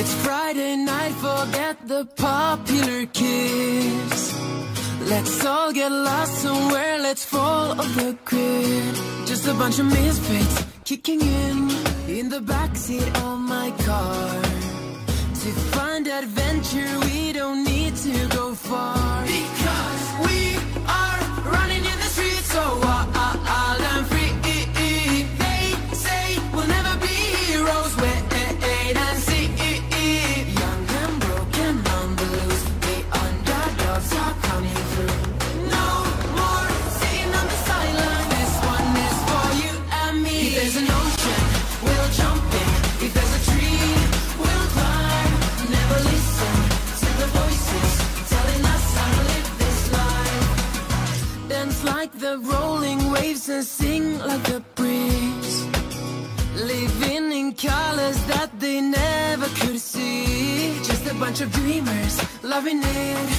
It's Friday night, forget the popular kids. Let's all get lost somewhere, let's fall off the grid. Just a bunch of misfits kicking in the backseat of my car. To find adventure, we don't need to go far. Because we are running in the streets so wild and free. They say we'll never be heroes, wait and see. Young and broken on the loose, the underdogs are coming through. No more sitting on the sideline, this one is for you and me. If there's an ocean, we'll jump in. If there's a tree, we'll climb. Never listen to the voices telling us how to live this life. Dance like the rolling waves and sing like the breeze. Living in colors that they never could see. Just a bunch of dreamers loving it.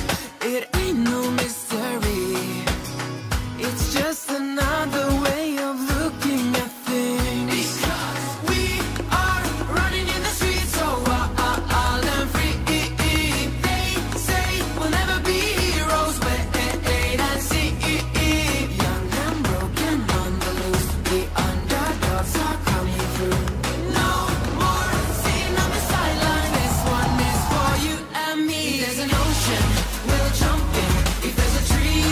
It ain't no mystery. It's just another way of looking at things. Because we are running in the streets so wild and free. They say we'll never be heroes, wait and see. Young and broken on the loose, the underdogs are coming through. No more sitting on the sideline, this one is for you and me. If there's an ocean, we'll jump in. If there's a tree,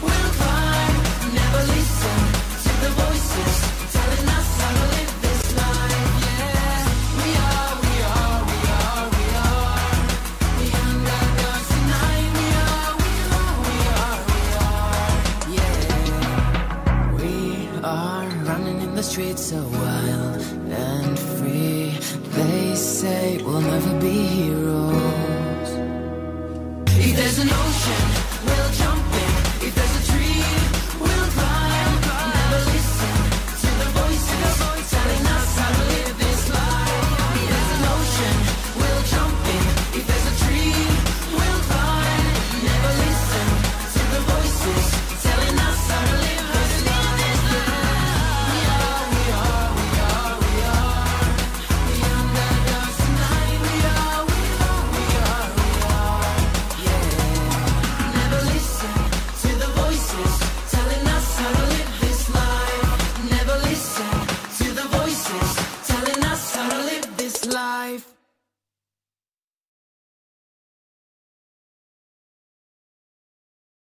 we'll climb. Never listen to the voices telling us how to live this life. Yeah, we are the underdogs tonight. We are, yeah. We are running in the streets so wild and free. They say we'll never be heroes. If there's an ocean, we'll jump